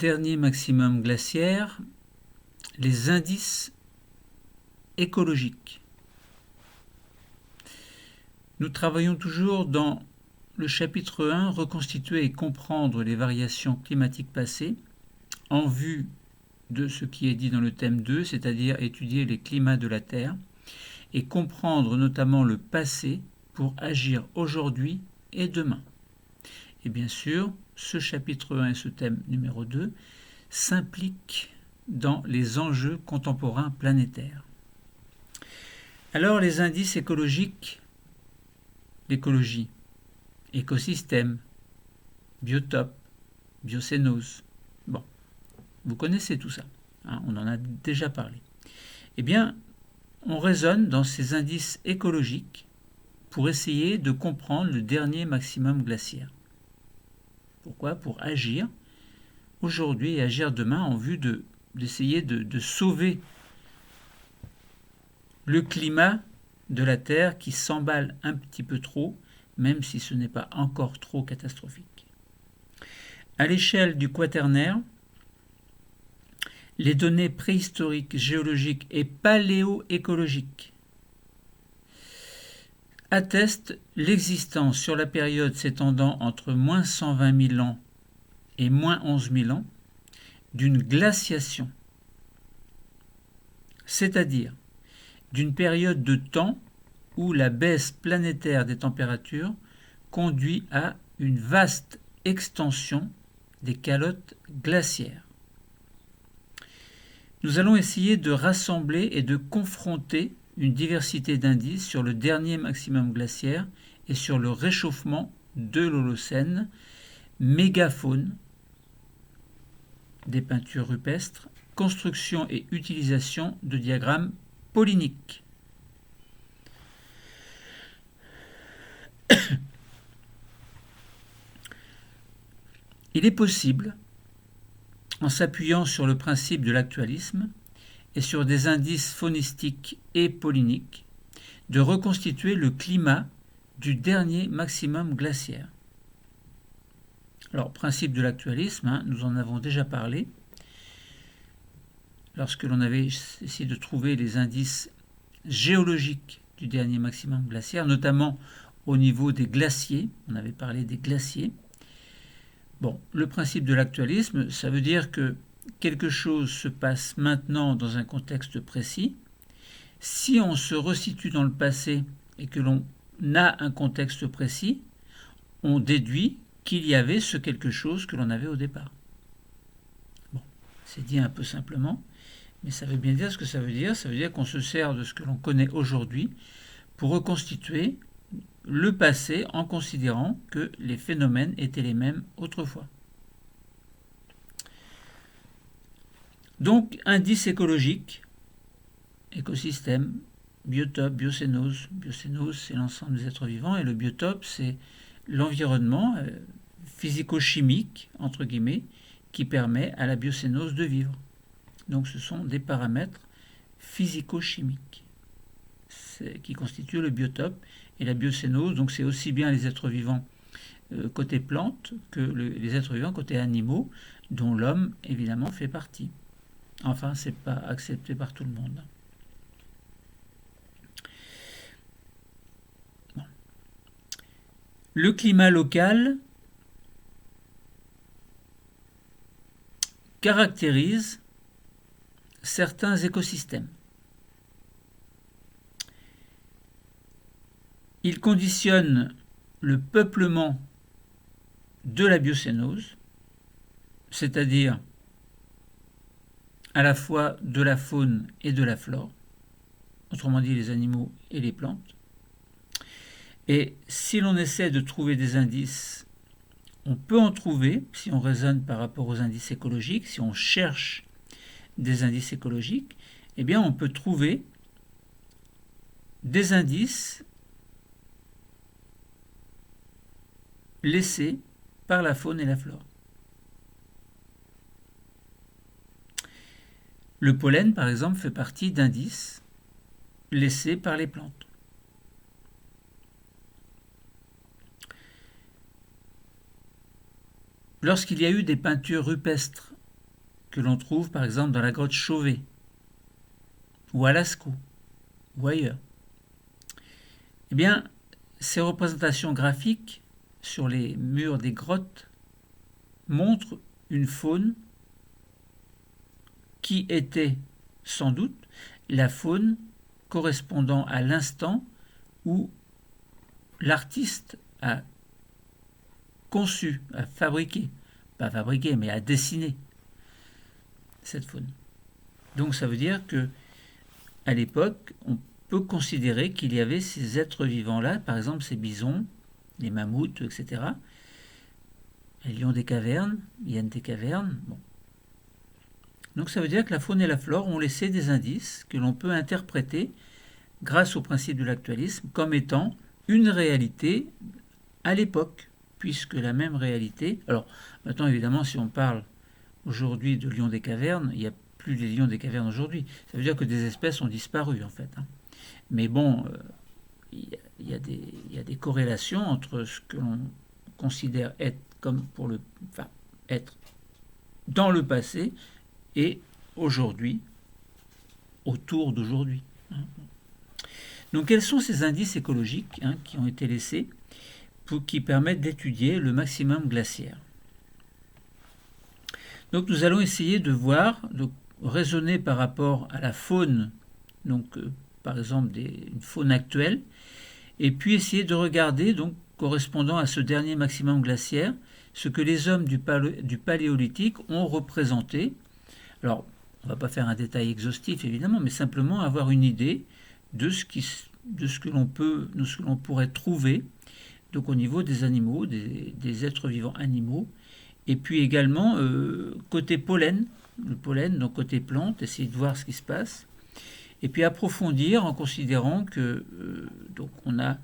Dernier maximum glaciaire, les indices écologiques. Nous travaillons toujours dans le chapitre 1, reconstituer et comprendre les variations climatiques passées, en vue de ce qui est dit dans le thème 2, c'est-à-dire étudier les climats de la Terre, et comprendre notamment le passé pour agir aujourd'hui et demain. Et bien sûr, ce chapitre 1 et ce thème numéro 2 s'impliquent dans les enjeux contemporains planétaires. Alors les indices écologiques, l'écologie, écosystème, biotope, biocénose. Bon, vous connaissez tout ça, hein, on en a déjà parlé. Eh bien, on raisonne dans ces indices écologiques pour essayer de comprendre le dernier maximum glaciaire. Pourquoi ? Pour agir aujourd'hui et agir demain en vue d'essayer de sauver le climat de la Terre qui s'emballe un petit peu trop, même si ce n'est pas encore trop catastrophique. À l'échelle du Quaternaire, les données préhistoriques, géologiques et paléoécologiques attestent l'existence sur la période s'étendant entre moins 120 000 ans et moins 11 000 ans d'une glaciation, c'est-à-dire d'une période de temps où la baisse planétaire des températures conduit à une vaste extension des calottes glaciaires. Nous allons essayer de rassembler et de confronter une diversité d'indices sur le dernier maximum glaciaire et sur le réchauffement de l'Holocène, mégafaune, des peintures rupestres, construction et utilisation de diagrammes polyniques. Il est possible, en s'appuyant sur le principe de l'actualisme et sur des indices faunistiques et polyniques, de reconstituer le climat du dernier maximum glaciaire. Alors, principe de l'actualisme, nous en avons déjà parlé, lorsque l'on avait essayé de trouver les indices géologiques du dernier maximum glaciaire, notamment au niveau des glaciers. On avait parlé des glaciers. Bon, le principe de l'actualisme, ça veut dire que quelque chose se passe maintenant dans un contexte précis. Si on se resitue dans le passé et que l'on a un contexte précis, on déduit qu'il y avait ce quelque chose que l'on avait au départ. Bon, c'est dit un peu simplement, mais ça veut bien dire ce que ça veut dire. Ça veut dire qu'on se sert de ce que l'on connaît aujourd'hui pour reconstituer le passé en considérant que les phénomènes étaient les mêmes autrefois. Donc, indice écologique, écosystème, biotope, biocénose. Biocénose, c'est l'ensemble des êtres vivants, et le biotope, c'est l'environnement physico-chimique, entre guillemets, qui permet à la biocénose de vivre. Donc, ce sont des paramètres physico-chimiques qui constituent le biotope. Et la biocénose, donc c'est aussi bien les êtres vivants côté plantes que les êtres vivants côté animaux, dont l'homme évidemment fait partie. Enfin, c'est pas accepté par tout le monde. Bon. Le climat local caractérise certains écosystèmes. Il conditionne le peuplement de la biocénose, c'est-à-dire à la fois de la faune et de la flore, autrement dit les animaux et les plantes. Et si l'on essaie de trouver des indices, on peut en trouver, si on raisonne par rapport aux indices écologiques, si on cherche des indices écologiques, eh bien on peut trouver des indices laissés par la faune et la flore. Le pollen, par exemple, fait partie d'indices laissés par les plantes. Lorsqu'il y a eu des peintures rupestres que l'on trouve par exemple dans la grotte Chauvet, ou à Lascaux, ou ailleurs. Eh bien, ces représentations graphiques sur les murs des grottes montrent une faune qui était sans doute la faune correspondant à l'instant où l'artiste a conçu, a fabriqué, pas fabriqué, mais a dessiné cette faune. Donc ça veut dire que à l'époque, on peut considérer qu'il y avait ces êtres vivants-là, par exemple ces bisons, les mammouths, etc. Les lions des cavernes, hyènes des cavernes. Bon. Donc ça veut dire que la faune et la flore ont laissé des indices que l'on peut interpréter grâce au principe de l'actualisme comme étant une réalité à l'époque, puisque la même réalité... Alors maintenant évidemment si on parle aujourd'hui de lions des cavernes, il n'y a plus les lions des cavernes aujourd'hui. Ça veut dire que des espèces ont disparu en fait. Mais bon, il y a des corrélations entre ce que l'on considère être comme être dans le passé et aujourd'hui, autour d'aujourd'hui. Donc quels sont ces indices écologiques qui ont été laissés qui permettent d'étudier le maximum glaciaire? Donc nous allons essayer de voir, de raisonner par rapport à la faune, donc par exemple une faune actuelle, et puis essayer de regarder, donc correspondant à ce dernier maximum glaciaire, ce que les hommes du Paléolithique ont représenté. Alors, on ne va pas faire un détail exhaustif évidemment, mais simplement avoir une idée de ce que l'on pourrait trouver, donc au niveau des animaux, des êtres vivants animaux, et puis également côté pollen, le pollen, donc côté plante, essayer de voir ce qui se passe, et puis approfondir en considérant que donc on a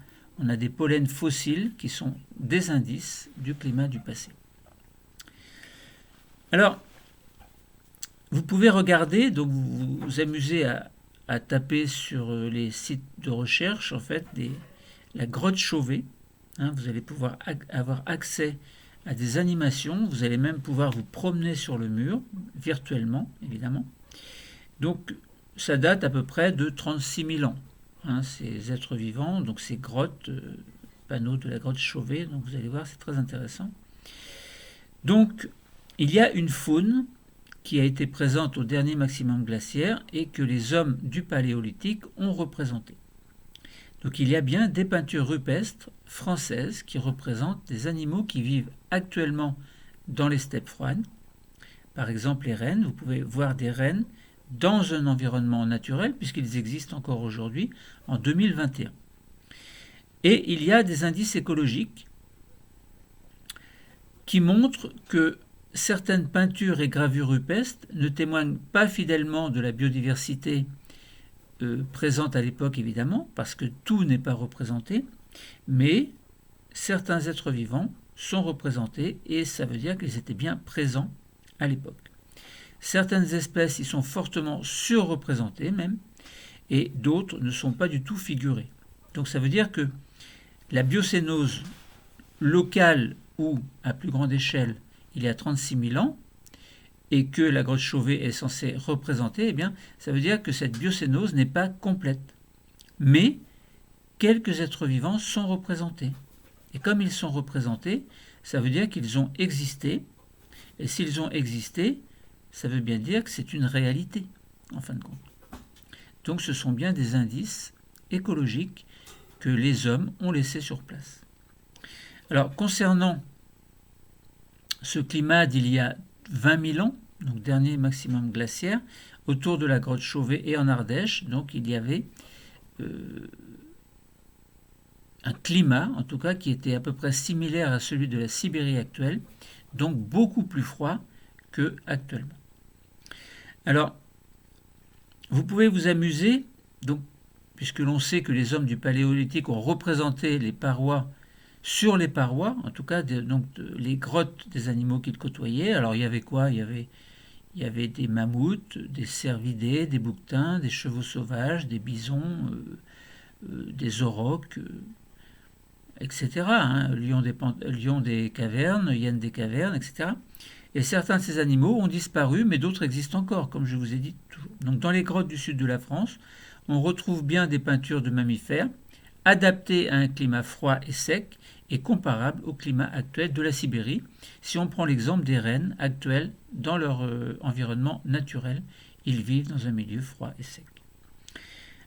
des pollens fossiles qui sont des indices du climat du passé. Alors, vous pouvez regarder, donc vous vous amusez à taper sur les sites de recherche, en fait, la grotte Chauvet. Vous allez pouvoir avoir accès à des animations, vous allez même pouvoir vous promener sur le mur, virtuellement, évidemment. Donc, ça date à peu près de 36 000 ans, ces êtres vivants, donc ces grottes, panneaux de la grotte Chauvet, donc vous allez voir, c'est très intéressant. Donc, il y a une faune qui a été présente au dernier maximum glaciaire et que les hommes du Paléolithique ont représentée. Donc il y a bien des peintures rupestres françaises qui représentent des animaux qui vivent actuellement dans les steppes froides. Par exemple les rennes, vous pouvez voir des rennes dans un environnement naturel puisqu'ils existent encore aujourd'hui en 2021. Et il y a des indices écologiques qui montrent que certaines peintures et gravures rupestres ne témoignent pas fidèlement de la biodiversité présente à l'époque évidemment, parce que tout n'est pas représenté, mais certains êtres vivants sont représentés et ça veut dire qu'ils étaient bien présents à l'époque. Certaines espèces y sont fortement surreprésentées même, et d'autres ne sont pas du tout figurées. Donc ça veut dire que la biocénose locale ou à plus grande échelle il y a 36 000 ans, et que la grotte Chauvet est censée représenter, eh bien, ça veut dire que cette biocénose n'est pas complète. Mais quelques êtres vivants sont représentés. Et comme ils sont représentés, ça veut dire qu'ils ont existé. Et s'ils ont existé, ça veut bien dire que c'est une réalité, en fin de compte. Donc ce sont bien des indices écologiques que les hommes ont laissés sur place. Alors, concernant ce climat d'il y a 20 000 ans, donc dernier maximum glaciaire, autour de la grotte Chauvet et en Ardèche, donc il y avait un climat, en tout cas, qui était à peu près similaire à celui de la Sibérie actuelle, donc beaucoup plus froid qu'actuellement. Alors, vous pouvez vous amuser, donc, puisque l'on sait que les hommes du Paléolithique ont représenté les parois sur les parois, en tout cas les grottes des animaux qu'ils côtoyaient. Alors il y avait quoi ? Il y avait des mammouths, des cervidés, des bouquetins, des chevaux sauvages, des bisons, des aurochs, etc. Lions des cavernes, hyènes des cavernes, etc. Et certains de ces animaux ont disparu, mais d'autres existent encore, comme je vous ai dit toujours. Donc dans les grottes du sud de la France, on retrouve bien des peintures de mammifères adaptées à un climat froid et sec et comparables au climat actuel de la Sibérie, si on prend l'exemple des rennes actuelles dans leur environnement naturel. Ils vivent dans un milieu froid et sec.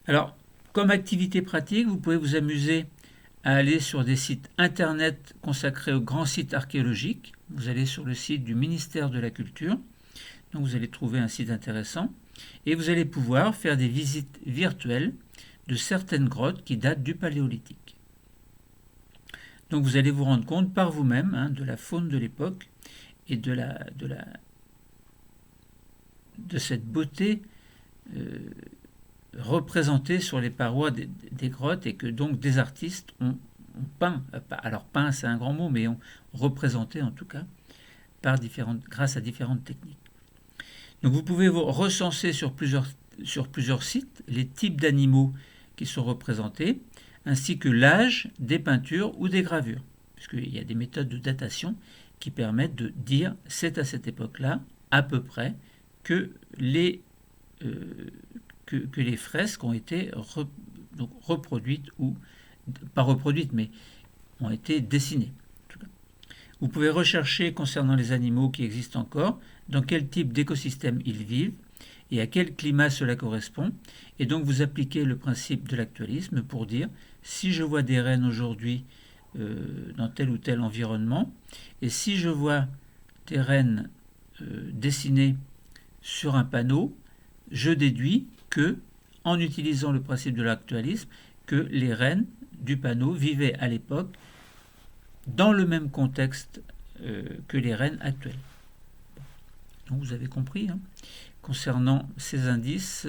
Alors, comme activité pratique, vous pouvez vous amuser à aller sur des sites internet consacrés aux grands sites archéologiques. Vous allez sur le site du ministère de la Culture, donc vous allez trouver un site intéressant, et vous allez pouvoir faire des visites virtuelles de certaines grottes qui datent du Paléolithique. Donc vous allez vous rendre compte par vous-même de la faune de l'époque et de cette beauté représentée sur les parois des grottes, et que donc des artistes ont peint, alors peint c'est un grand mot, mais ont représenté en tout cas grâce à différentes techniques. Donc vous pouvez vous recenser sur plusieurs sites les types d'animaux qui sont représentés, ainsi que l'âge des peintures ou des gravures, puisqu'il y a des méthodes de datation qui permettent de dire c'est à cette époque-là à peu près que les fresques ont été reproduites, ou pas reproduites, mais ont été dessinées. Vous pouvez rechercher concernant les animaux qui existent encore, dans quel type d'écosystème ils vivent et à quel climat cela correspond, et donc vous appliquez le principe de l'actualisme pour dire si je vois des rennes aujourd'hui dans tel ou tel environnement, et si je vois des rennes dessinées sur un panneau, je déduis que, en utilisant le principe de l'actualisme, que les rennes du panneau vivaient à l'époque dans le même contexte que les rennes actuelles. Donc vous avez compris, concernant ces indices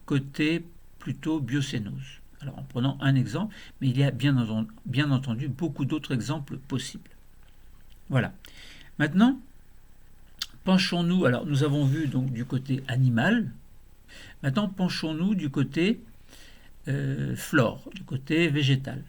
côté plutôt biocénose. Alors en prenant un exemple, mais il y a bien entendu beaucoup d'autres exemples possibles. Voilà. Maintenant, penchons-nous, alors nous avons vu donc du côté animal, maintenant penchons-nous du côté flore, du côté végétal.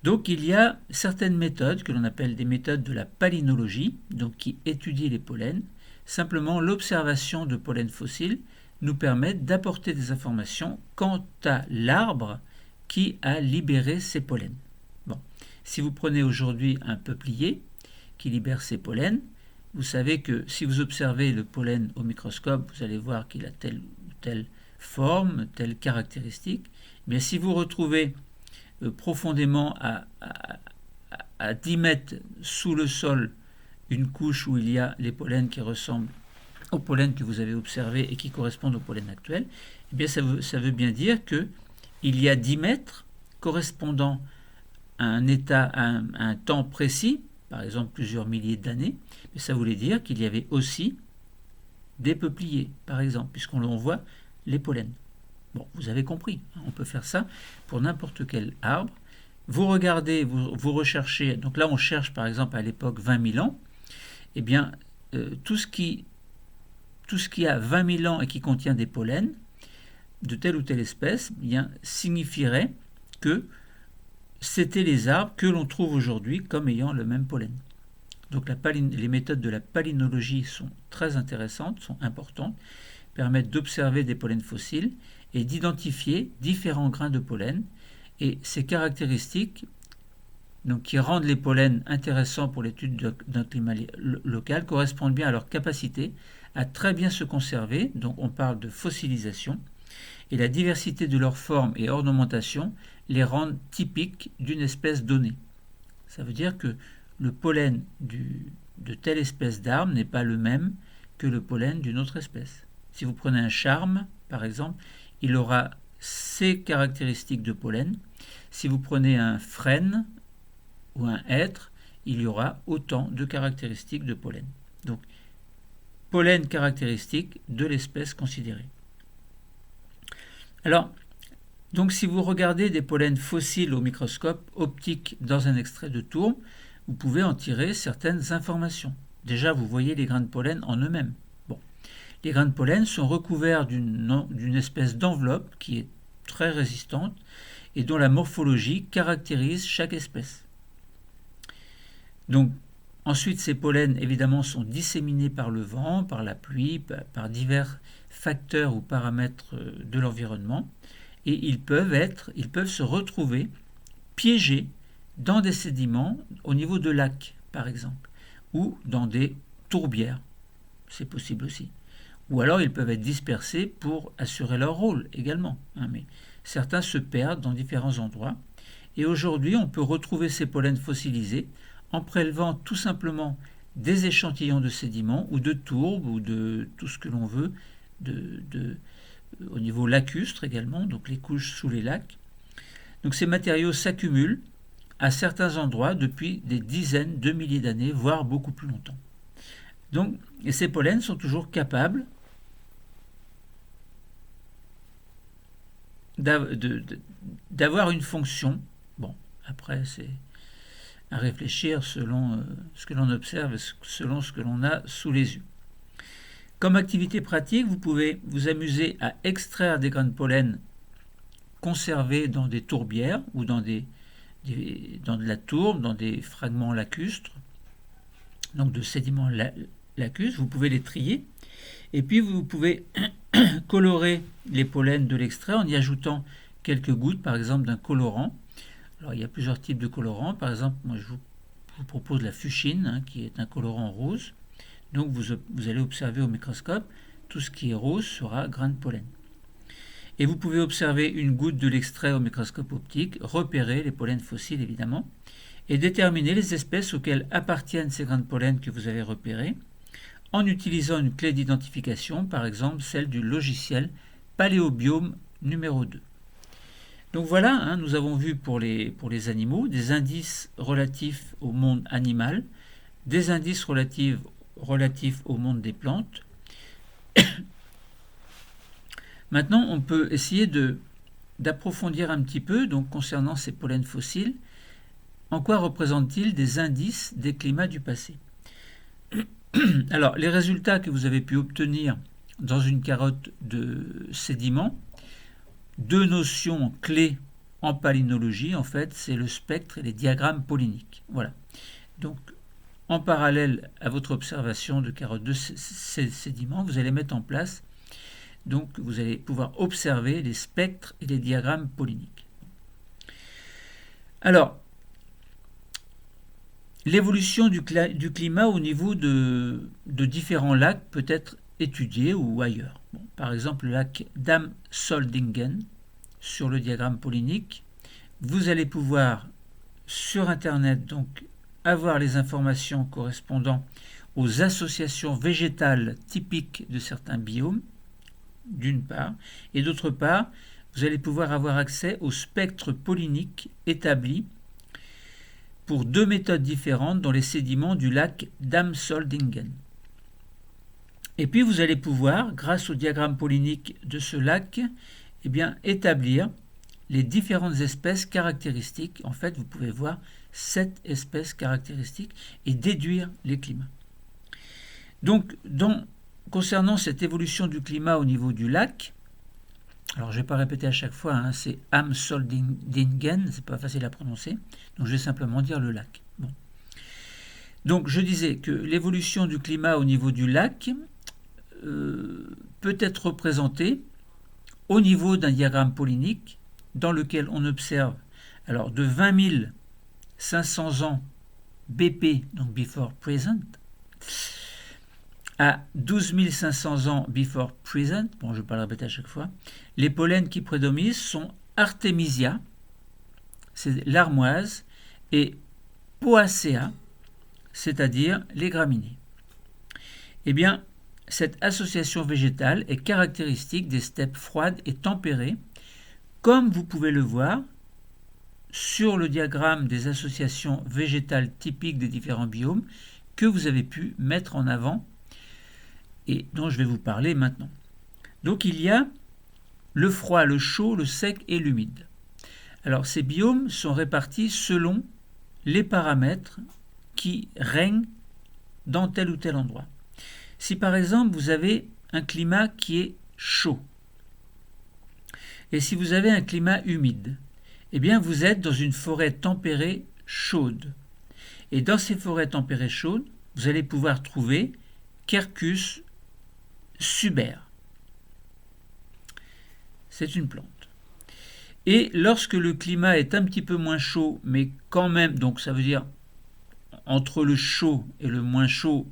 Donc il y a certaines méthodes que l'on appelle des méthodes de la palynologie, donc qui étudient les pollens. Simplement, l'observation de pollens fossiles nous permet d'apporter des informations quant à l'arbre qui a libéré ces pollens. Bon. Si vous prenez aujourd'hui un peuplier qui libère ses pollens, vous savez que si vous observez le pollen au microscope, vous allez voir qu'il a telle ou telle forme, telle caractéristique. Mais si vous retrouvez profondément à 10 mètres sous le sol une couche où il y a les pollens qui ressemblent aux pollens que vous avez observés et qui correspondent aux pollens actuels, eh bien ça veut bien dire qu'il y a 10 mètres correspondant à un état, à un temps précis, par exemple plusieurs milliers d'années, mais ça voulait dire qu'il y avait aussi des peupliers, par exemple, puisqu'on voit les pollens. Bon, vous avez compris, on peut faire ça pour n'importe quel arbre. Vous regardez, vous recherchez, donc là on cherche par exemple à l'époque 20 000 ans, eh bien tout ce qui a 20 000 ans et qui contient des pollens de telle ou telle espèce, eh bien, signifierait que c'était les arbres que l'on trouve aujourd'hui comme ayant le même pollen. Donc les méthodes de la palynologie sont très intéressantes, sont importantes, permettent d'observer des pollens fossiles et d'identifier différents grains de pollen. Et ces caractéristiques donc, qui rendent les pollens intéressants pour l'étude d'un climat local correspondent bien à leur capacité à très bien se conserver, donc on parle de fossilisation, et la diversité de leurs formes et ornementation les rendent typiques d'une espèce donnée. Ça veut dire que le pollen de telle espèce d'arbre n'est pas le même que le pollen d'une autre espèce. Si vous prenez un charme, par exemple, il aura ces caractéristiques de pollen. Si vous prenez un frêne ou un hêtre, il y aura autant de caractéristiques de pollen. Donc, pollen caractéristique de l'espèce considérée. Alors, donc si vous regardez des pollens fossiles au microscope optique dans un extrait de tourbe, vous pouvez en tirer certaines informations. Déjà, vous voyez les grains de pollen en eux-mêmes. Bon. Les grains de pollen sont recouverts d'une espèce d'enveloppe qui est très résistante et dont la morphologie caractérise chaque espèce. Donc, Ensuite, ces pollens, évidemment, sont disséminés par le vent, par la pluie, par divers facteurs ou paramètres de l'environnement, et ils peuvent se retrouver piégés dans des sédiments au niveau de lacs, par exemple, ou dans des tourbières. C'est possible aussi. Ou alors ils peuvent être dispersés pour assurer leur rôle également. Mais certains se perdent dans différents endroits. Et aujourd'hui, on peut retrouver ces pollens fossilisés en prélevant tout simplement des échantillons de sédiments ou de tourbes ou de tout ce que l'on veut, au niveau lacustre également, donc les couches sous les lacs. Donc ces matériaux s'accumulent à certains endroits depuis des dizaines de milliers d'années, voire beaucoup plus longtemps. Donc, et ces pollens sont toujours capables d'avoir une fonction. Bon, après, c'est à réfléchir selon ce que l'on observe, selon ce que l'on a sous les yeux. Comme activité pratique, vous pouvez vous amuser à extraire des grains de pollen conservés dans des tourbières ou dans de la tourbe, dans des fragments lacustres, donc de sédiments lacustres. Vous pouvez les trier et puis vous pouvez colorer les pollens de l'extrait en y ajoutant quelques gouttes, par exemple, d'un colorant. Alors, il y a plusieurs types de colorants. Par exemple, moi, je vous propose la fuchsine, qui est un colorant rose. Donc, vous allez observer au microscope, tout ce qui est rose sera grain de pollen. Et vous pouvez observer une goutte de l'extrait au microscope optique, repérer les pollens fossiles, évidemment, et déterminer les espèces auxquelles appartiennent ces grains de pollen que vous avez repérés, en utilisant une clé d'identification, par exemple celle du logiciel Paléobiome numéro 2. Donc voilà, nous avons vu pour les animaux des indices relatifs au monde animal, des indices relatifs au monde des plantes. Maintenant, on peut essayer d'approfondir un petit peu donc, concernant ces pollens fossiles. En quoi représentent-ils des indices des climats du passé ? Alors, les résultats que vous avez pu obtenir dans une carotte de sédiments, deux notions clés en palynologie, en fait, c'est le spectre et les diagrammes polliniques. Voilà. Donc, en parallèle à votre observation de carottes de sédiments, vous allez mettre en place, donc vous allez pouvoir observer les spectres et les diagrammes polliniques. Alors, l'évolution du climat au niveau de différents lacs peut être étudiée ou ailleurs. Bon, par exemple, le lac Dam-Soldingen, sur le diagramme pollinique, vous allez pouvoir, sur Internet, donc, avoir les informations correspondant aux associations végétales typiques de certains biomes, d'une part, et d'autre part, vous allez pouvoir avoir accès au spectre pollinique établi pour deux méthodes différentes dans les sédiments du lac Dam-Soldingen. Et puis vous allez pouvoir, grâce au diagramme pollinique de ce lac, établir les différentes espèces caractéristiques. En fait, vous pouvez voir 7 espèces caractéristiques et déduire les climats. Donc, concernant cette évolution du climat au niveau du lac, alors je ne vais pas répéter à chaque fois, c'est Am-Soldingen, c'est pas facile à prononcer, donc je vais simplement dire le lac. Bon. Donc je disais que l'évolution du climat au niveau du lac peut être représentée au niveau d'un diagramme pollinique dans lequel on observe alors de 20 500 ans BP, donc before present, à 12 500 ans before present, bon je ne vais pas le répéter à chaque fois, les pollens qui prédominent sont Artemisia, c'est l'armoise, et Poacea, c'est-à-dire les graminées. Eh bien, cette association végétale est caractéristique des steppes froides et tempérées, comme vous pouvez le voir sur le diagramme des associations végétales typiques des différents biomes que vous avez pu mettre en avant et dont je vais vous parler maintenant. Donc il y a le froid, le chaud, le sec et l'humide. Alors ces biomes sont répartis selon les paramètres qui règnent dans tel ou tel endroit. Si par exemple vous avez un climat qui est chaud, et si vous avez un climat humide, eh bien vous êtes dans une forêt tempérée chaude. Et dans ces forêts tempérées chaudes, vous allez pouvoir trouver Quercus suber. C'est une plante. Et lorsque le climat est un petit peu moins chaud, mais quand même, donc ça veut dire entre le chaud et le moins chaud,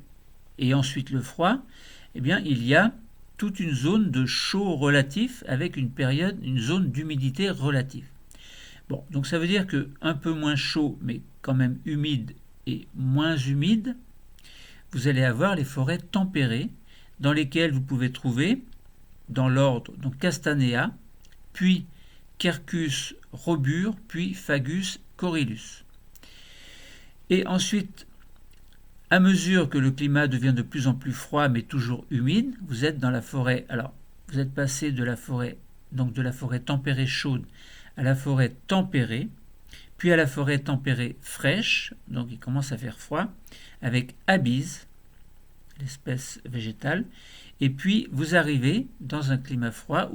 et ensuite le froid, eh bien il y a toute une zone de chaud relatif avec une zone d'humidité relative. Bon, donc ça veut dire que un peu moins chaud, mais quand même humide et moins humide, vous allez avoir les forêts tempérées dans lesquelles vous pouvez trouver dans l'ordre donc Castanea, puis Quercus robur, puis Fagus corylus. Et ensuite, à mesure que le climat devient de plus en plus froid mais toujours humide, vous êtes dans la forêt. Alors, vous êtes passé de la forêt tempérée chaude à la forêt tempérée, puis à la forêt tempérée fraîche, donc il commence à faire froid, avec Abies, l'espèce végétale, et puis vous arrivez dans un climat froid,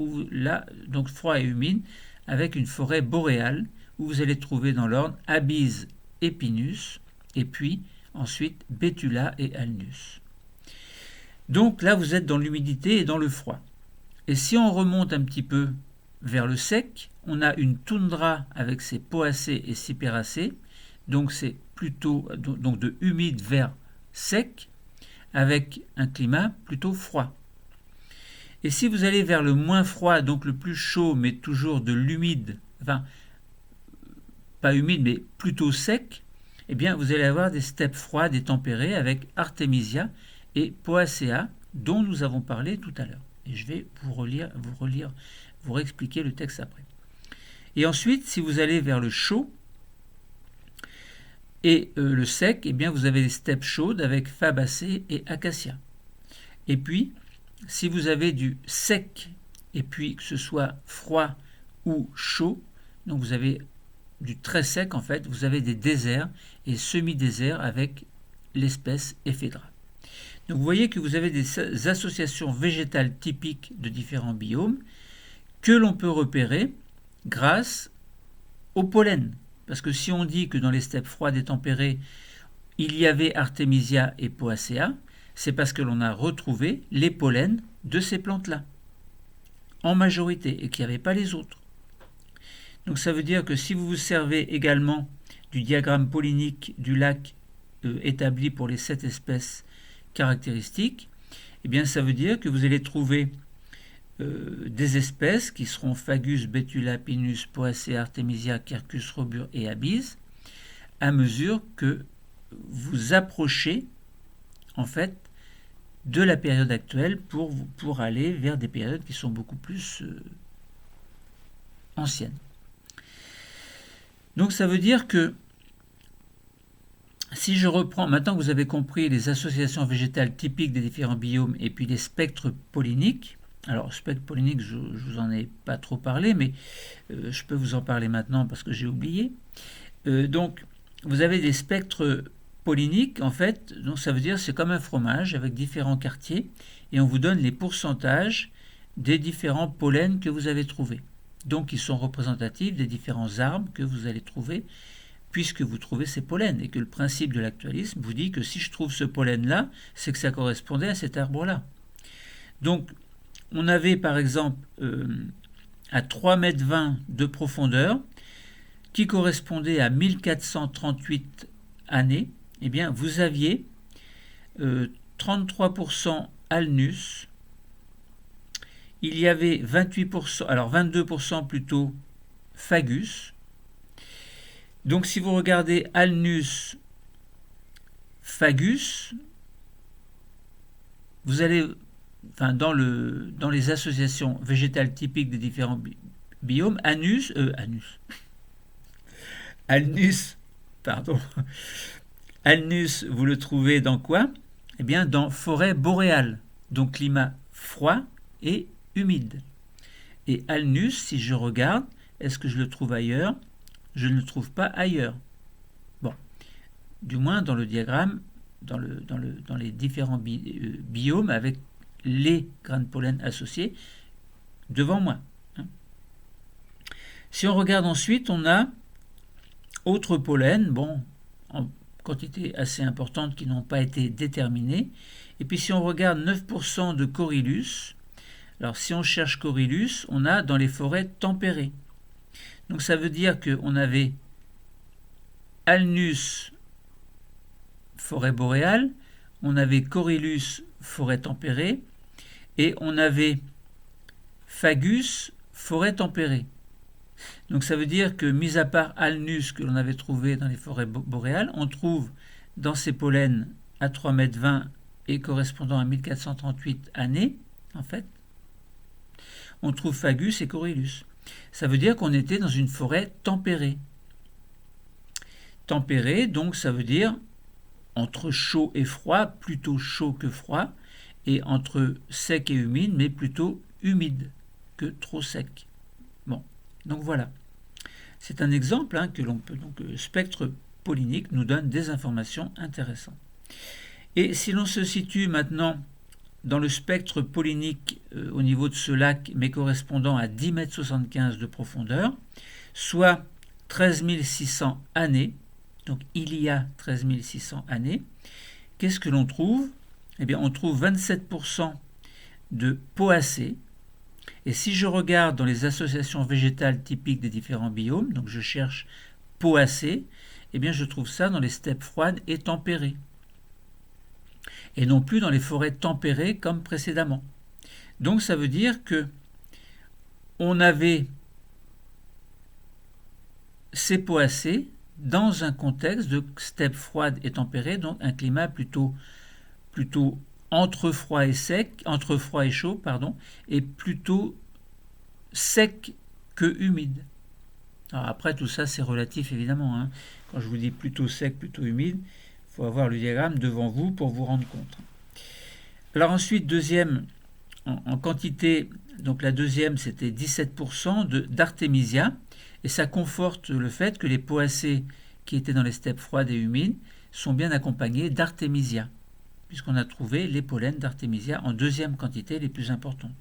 donc froid et humide, avec une forêt boréale, où vous allez trouver dans l'ordre Abies epinus, et puis ensuite Betula et Alnus. Donc là, vous êtes dans l'humidité et dans le froid. Et si on remonte un petit peu vers le sec, on a une toundra avec ses poacées et cyperacées, donc c'est plutôt donc de humide vers sec, avec un climat plutôt froid. Et si vous allez vers le moins froid, donc le plus chaud, mais toujours de l'humide, enfin, pas humide, mais plutôt sec, eh bien, vous allez avoir des steppes froides et tempérées avec Artemisia et Poacea, dont nous avons parlé tout à l'heure. Et je vais vous réexpliquer le texte après. Et ensuite, si vous allez vers le chaud et le sec, eh bien, vous avez des steppes chaudes avec Fabacées et Acacia. Et puis, si vous avez du sec, et puis que ce soit froid ou chaud, donc vous avez du très sec en fait, vous avez des déserts et semi-déserts avec l'espèce Ephedra. Donc vous voyez que vous avez des associations végétales typiques de différents biomes que l'on peut repérer grâce au pollen. Parce que si on dit que dans les steppes froides et tempérées, il y avait Artemisia et Poacea, c'est parce que l'on a retrouvé les pollens de ces plantes-là, en majorité, et qu'il n'y avait pas les autres. Donc ça veut dire que si vous vous servez également du diagramme pollinique du lac établi pour les 7 espèces caractéristiques, eh bien ça veut dire que vous allez trouver des espèces qui seront Fagus, Betula, Pinus, Poacea, Artemisia, Quercus, Robur et Abies, à mesure que vous approchez en fait de la période actuelle pour aller vers des périodes qui sont beaucoup plus anciennes. Donc ça veut dire que si je reprends, maintenant que vous avez compris les associations végétales typiques des différents biomes et puis les spectres polliniques, alors spectre pollinique, je ne vous en ai pas trop parlé, mais je peux vous en parler maintenant parce que j'ai oublié. Donc vous avez des spectres polliniques, en fait, donc ça veut dire c'est comme un fromage avec différents quartiers et on vous donne les pourcentages des différents pollens que vous avez trouvés. Donc ils sont représentatifs des différents arbres que vous allez trouver puisque vous trouvez ces pollens et que le principe de l'actualisme vous dit que si je trouve ce pollen-là, c'est que ça correspondait à cet arbre-là. Donc on avait par exemple à 3,20 m de profondeur qui correspondait à 1438 années, eh bien vous aviez 33% Alnus, il y avait 28%, alors 22% plutôt Fagus. Donc si vous regardez Alnus, Fagus, vous allez, enfin dans les associations végétales typiques des différents biomes, Alnus, pardon. Alnus, vous le trouvez dans quoi? Eh bien, dans forêt boréale, donc climat froid et humide. Et Alnus, si je regarde, est-ce que je le trouve ailleurs? Je ne le trouve pas ailleurs. Bon, du moins dans le diagramme, dans les différents biomes avec les grains de pollen associés devant moi. Si on regarde ensuite, on a autre pollen, bon, quantité assez importante qui n'ont pas été déterminées. Et puis si on regarde 9% de Corylus, alors si on cherche Corylus, on a dans les forêts tempérées. Donc ça veut dire qu'on avait Alnus, forêt boréale, on avait Corylus, forêt tempérée, et on avait Fagus, forêt tempérée. Donc ça veut dire que, mis à part Alnus que l'on avait trouvé dans les forêts boréales, on trouve dans ces pollens à 3,20 m et correspondant à 1438 années, en fait, on trouve Fagus et Corylus. Ça veut dire qu'on était dans une forêt tempérée. Tempérée, donc ça veut dire entre chaud et froid, plutôt chaud que froid, et entre sec et humide, mais plutôt humide que trop sec. Bon, donc voilà. C'est un exemple que l'on peut. Donc, spectre pollinique nous donne des informations intéressantes. Et si l'on se situe maintenant dans le spectre pollinique au niveau de ce lac, mais correspondant à 10,75 m de profondeur, soit 13 600 années, donc il y a 13 600 années, qu'est-ce que l'on trouve? Eh bien, on trouve 27% de poacées. Et si je regarde dans les associations végétales typiques des différents biomes, donc je cherche poacées, eh bien je trouve ça dans les steppes froides et tempérées. Et non plus dans les forêts tempérées comme précédemment. Donc ça veut dire que on avait ces poacées dans un contexte de steppes froides et tempérées, donc un climat plutôt entre froid et sec, entre froid et chaud, et plutôt sec que humide. Alors après, tout ça, c'est relatif, évidemment. Quand je vous dis plutôt sec, plutôt humide, il faut avoir le diagramme devant vous pour vous rendre compte. Alors ensuite, deuxième, en quantité, donc la deuxième, c'était 17% d'artémisia, et ça conforte le fait que les poacées qui étaient dans les steppes froides et humides sont bien accompagnées d'artémisia, puisqu'on a trouvé les pollens d'artémisia en deuxième quantité les plus importantes.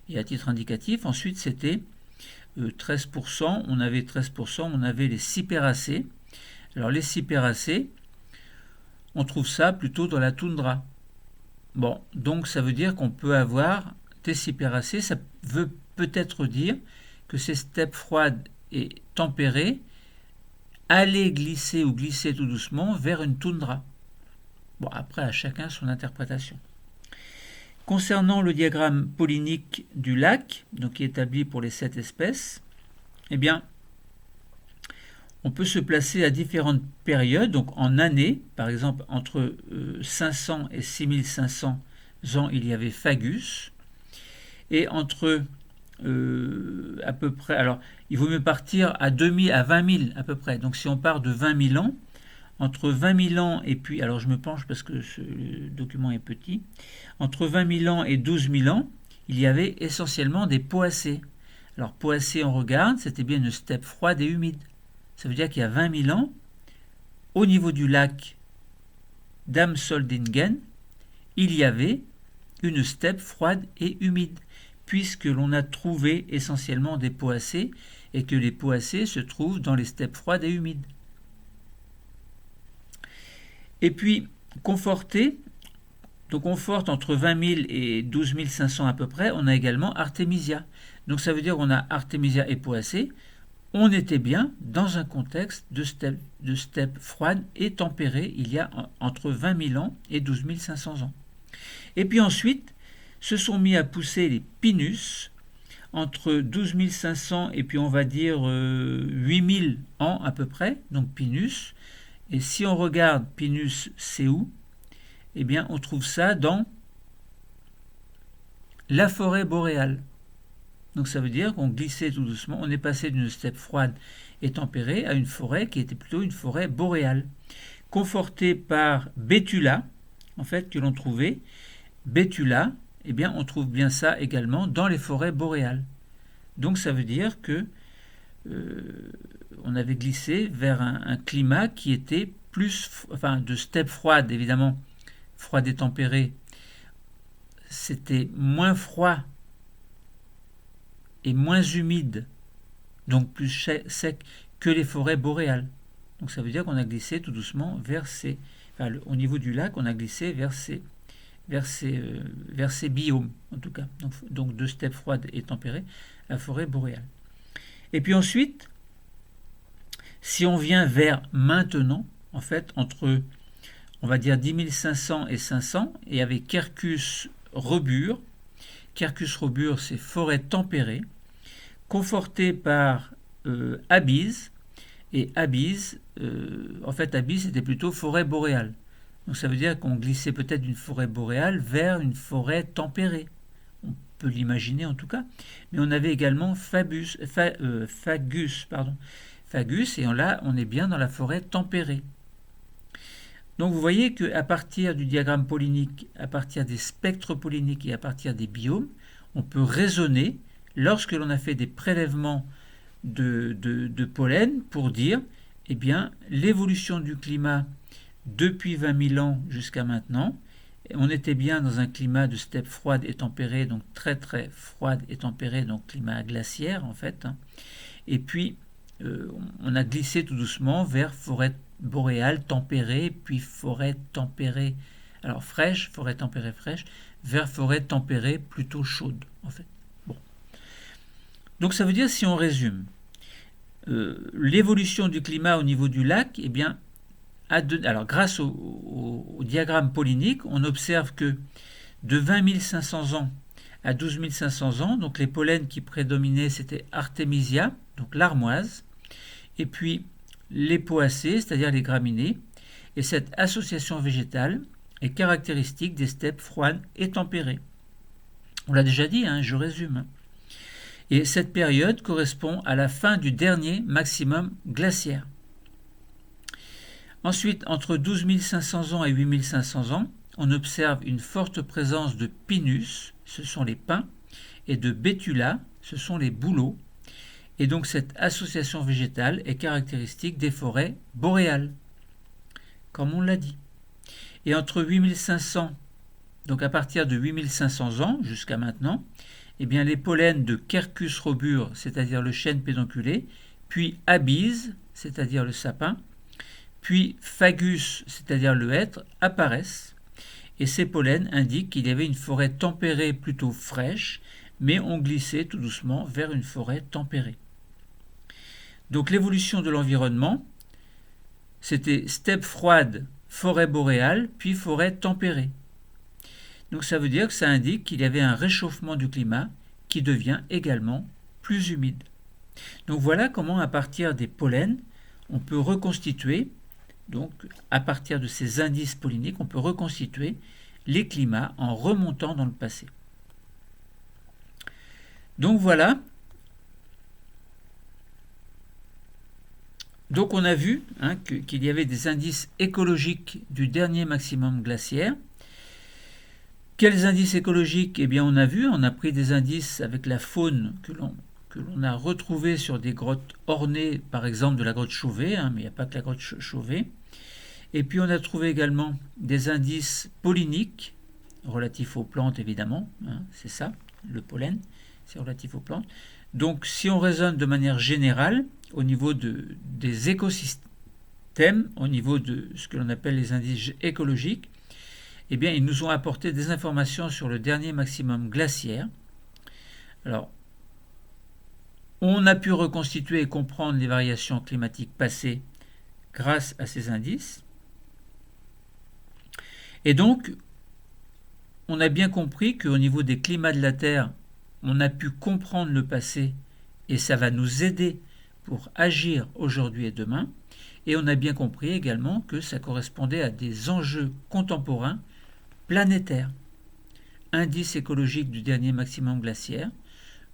Et à titre indicatif, ensuite, c'était 13%, on avait 13%, on avait les cyperacées. Alors les cyperacées, on trouve ça plutôt dans la toundra. Bon, donc ça veut dire qu'on peut avoir des cyperacées, ça veut peut-être dire que ces steppes froides et tempérées allaient glisser ou glisser tout doucement vers une toundra. Bon, après, à chacun son interprétation. Concernant le diagramme pollinique du lac, donc qui est établi pour les 7 espèces, eh bien, on peut se placer à différentes périodes, donc en années, par exemple, entre 500 et 6500 ans, il y avait Fagus, et entre à peu près, alors, il vaut mieux partir à 2000, à 20 000 à peu près, donc si on part de 20 000 ans, entre 20 000 ans et puis, alors je me penche parce que le document est petit, entre 20 000 ans et 12 000 ans, il y avait essentiellement des poacées. Alors poacées, on regarde, c'était bien une steppe froide et humide. Ça veut dire qu'il y a 20 000 ans, au niveau du lac d'Amsoldingen, il y avait une steppe froide et humide, puisque l'on a trouvé essentiellement des poacées et que les poacées se trouvent dans les steppes froides et humides. Et puis, conforté, donc conforte entre 20 000 et 12 500 à peu près, on a également Artemisia. Donc ça veut dire qu'on a Artemisia et poacées. On était bien dans un contexte de steppe froide et tempérée il y a entre 20 000 ans et 12 500 ans. Et puis ensuite, se sont mis à pousser les Pinus entre 12 500 et puis on va dire 8 000 ans à peu près, donc Pinus. Et si on regarde Pinus, c'est où? Eh bien, on trouve ça dans la forêt boréale. Donc ça veut dire qu'on glissait tout doucement, on est passé d'une steppe froide et tempérée à une forêt qui était plutôt une forêt boréale, confortée par Bétula, en fait, que l'on trouvait. Bétula, eh bien, on trouve bien ça également dans les forêts boréales. Donc ça veut dire que on avait glissé vers un climat qui était plus, enfin, de steppe froide, évidemment, froide et tempérée, c'était moins froid et moins humide, donc plus sec que les forêts boréales. Donc ça veut dire qu'on a glissé tout doucement au niveau du lac, on a glissé vers ces biomes, en tout cas. Donc de steppe froide et tempérée à forêt boréale. Et puis ensuite, si on vient vers maintenant, en fait, entre, on va dire, 10 500 et 500, et avec Quercus robur. Quercus robur, c'est forêt tempérée, confortée par Abyse. Et Abyse, en fait, Abyse, c'était plutôt forêt boréale. Donc ça veut dire qu'on glissait peut-être d'une forêt boréale vers une forêt tempérée. On peut l'imaginer en tout cas. Mais on avait également Fagus, et là, on est bien dans la forêt tempérée. Donc vous voyez qu'à partir du diagramme pollinique, à partir des spectres polliniques et à partir des biomes, on peut raisonner, lorsque l'on a fait des prélèvements de pollen, pour dire, eh bien, l'évolution du climat depuis 20 000 ans jusqu'à maintenant, on était bien dans un climat de steppe froide et tempérée, donc très très froide et tempérée, donc climat glaciaire en fait. Et puis, on a glissé tout doucement vers forêt boréale tempérée, puis forêt tempérée, alors fraîche, forêt tempérée fraîche, vers forêt tempérée plutôt chaude en fait. Bon. Donc ça veut dire, si on résume, l'évolution du climat au niveau du lac, eh bien, alors grâce au diagramme pollinique, on observe que de 20 500 ans à 12 500 ans, donc les pollens qui prédominaient, c'était Artemisia, donc l'armoise, et puis les poacées, c'est-à-dire les graminées, et cette association végétale est caractéristique des steppes froides et tempérées. On l'a déjà dit, je résume. Et cette période correspond à la fin du dernier maximum glaciaire. Ensuite, entre 12 500 ans et 8 500 ans, on observe une forte présence de pinus, ce sont les pins, et de bétula, ce sont les bouleaux. Et donc cette association végétale est caractéristique des forêts boréales, comme on l'a dit. Et entre 8500, donc à partir de 8500 ans jusqu'à maintenant, eh bien les pollens de Quercus robur, c'est-à-dire le chêne pédonculé, puis Abyse, c'est-à-dire le sapin, puis Fagus, c'est-à-dire le hêtre, apparaissent. Et ces pollens indiquent qu'il y avait une forêt tempérée plutôt fraîche, mais on glissait tout doucement vers une forêt tempérée. Donc l'évolution de l'environnement, c'était steppe froide, forêt boréale, puis forêt tempérée. Donc ça veut dire que ça indique qu'il y avait un réchauffement du climat qui devient également plus humide. Donc voilà comment, à partir des pollens, on peut reconstituer, donc à partir de ces indices polliniques, on peut reconstituer les climats en remontant dans le passé. Donc voilà. Donc on a vu qu'il y avait des indices écologiques du dernier maximum glaciaire. Quels indices écologiques? Eh bien on a pris des indices avec la faune que l'on a retrouvée sur des grottes ornées, par exemple de la grotte Chauvet, mais il n'y a pas que la grotte Chauvet. Et puis on a trouvé également des indices polliniques, relatifs aux plantes évidemment, c'est ça, le pollen, c'est relatif aux plantes. Donc si on raisonne de manière générale, au niveau des écosystèmes, au niveau de ce que l'on appelle les indices écologiques, eh bien, ils nous ont apporté des informations sur le dernier maximum glaciaire. Alors, on a pu reconstituer et comprendre les variations climatiques passées grâce à ces indices. Et donc, on a bien compris qu'au niveau des climats de la Terre, on a pu comprendre le passé et ça va nous aider pour agir aujourd'hui et demain. Et on a bien compris également que ça correspondait à des enjeux contemporains planétaires. Indice écologique du dernier maximum glaciaire.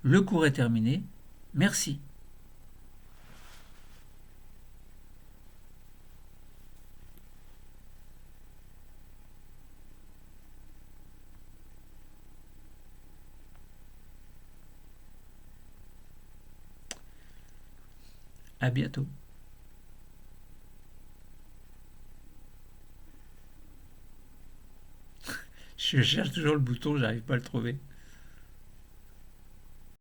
Le cours est terminé. Merci. À bientôt. Je cherche toujours le bouton, j'arrive pas à le trouver.